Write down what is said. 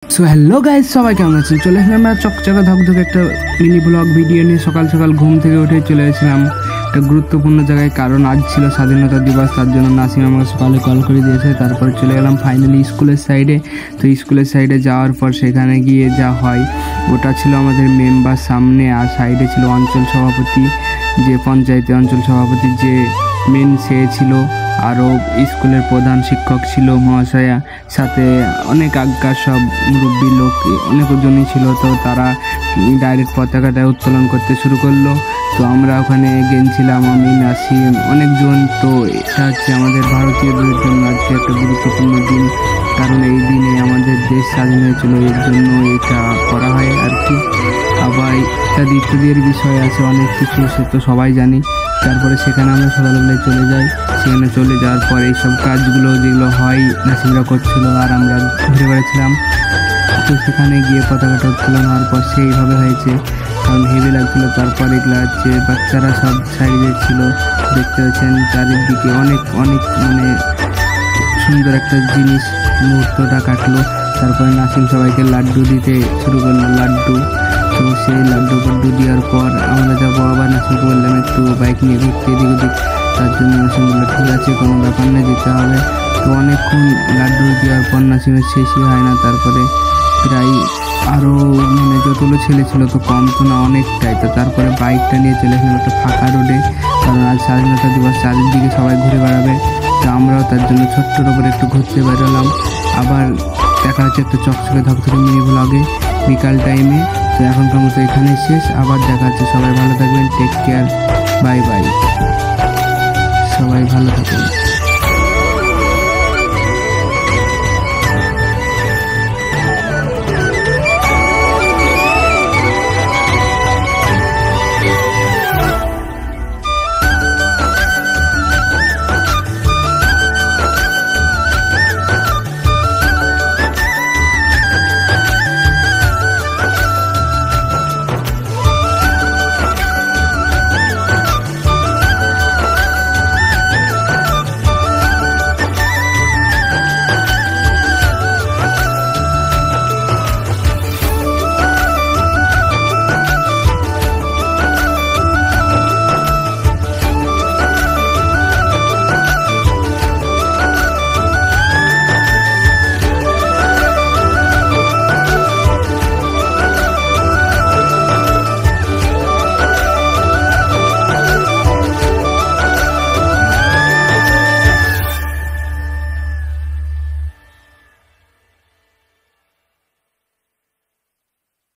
So hello guys, সবাই কেমন আছেন? চলে এসেছিলাম আমরা চকচকা ধকধকে একটা মিনি ব্লগ ভিডিও নিয়ে। সকাল সকাল ঘুম থেকে উঠে চলে এসেছিলাম একটা গুরুত্বপূর্ণ জায়গায়, কারণ আজ ছিল স্বাধীনতা দিবস। তার জন্য নাসিম আমাকে সকালে কল করে দিয়েছে। তারপরে চলে গেলাম ফাইনালি স্কুলের সাইডে। তো স্কুলের সাইডে যাওয়ার পর সেখানে গিয়ে যা হয়, ওটা ছিল আমাদের মেম্বার সামনে, আর সাইডে ছিল অঞ্চল সভাপতি, যে পঞ্চায়েতে অঞ্চল সভাপতি যে মেন সে ছিল, আরও স্কুলের প্রধান শিক্ষক ছিল মহাশয়া, সাথে অনেক আগকার সব মুরব্বী লোক অনেকজনই ছিল। তো তারা ডাইরেক্ট পতাকাটা উত্তোলন করতে শুরু করলো। তো আমরা ওখানে গেছিলাম, আমি নাসিম অনেকজন। তো এটা হচ্ছে আমাদের ভারতীয়দের জন্য আজকে একটা গুরুত্বপূর্ণ দিন, কারণ এই দিনে আমাদের দেশ স্বাধীন হয়েছিল, এর জন্য এটা করা হয় আর কি। আবার ইত্যাদি ইত্যাদির বিষয় আছে অনেক কিছু, সে তো সবাই জানি। তারপরে সেখানে আমরা সকালবেলায় চলে যাই। সেখানে চলে যাওয়ার পর এইসব কাজগুলো যেগুলো হয় নাসিমরা করছিল, আর আমরা ঘুরে বেড়াচ্ছিলাম। তো সেখানে গিয়ে পতাকাটা উত্তোলন হওয়ার পর সেইভাবে হয়েছে, কারণ হেভি লাগছিলো। তারপর এগুলো হচ্ছে বাচ্চারা সব সাইডে ছিল, দেখতে পাচ্ছেন চারিদিকে অনেক অনেক মানে সুন্দর একটা জিনিস মুহূর্তটা কাটলো। তারপরে নাসিম সবাইকে লাড্ডু দিতে শুরু করলো, লাড্ডু। তো সেই লাড্ডু দেওয়ার পর আমরা যাবো আবার। নাসিমকে বললাম একটু বাইক নিয়ে ঘুরতে এদিক ওদিক, তার জন্য নাসিম বললো ঠিক আছে, কোনো ব্যাপার না, যেতে হবে। তো অনেকক্ষণ লাড্ডু দেওয়ার পর নাসিমের শেষই হয় না। তারপরে প্রায় আরও মানে যতগুলো ছেলে ছিল, তো কম তো না, অনেকটাই। তো তারপরে বাইকটা নিয়ে চলে এসেছিলাম একটা ফাঁকা রোডে, কারণ আজ স্বাধীনতা দিবস, চারিদিকে সবাই ঘুরে বেড়াবে। তো আমরাও তার জন্য ছোট্টর ওপরে একটু ঘুরতে বেরোলাম। আবার দেখা হচ্ছে একটা চকচকে ধকধকে মিনি ব্লগে বিকাল টাইমে। তো এখনকার মতো এখানেই শেষ, আবার দেখা হচ্ছে। সবাই ভালো থাকবেন, টেক কেয়ার, বাই বাই, সবাই ভালো থাকবেন।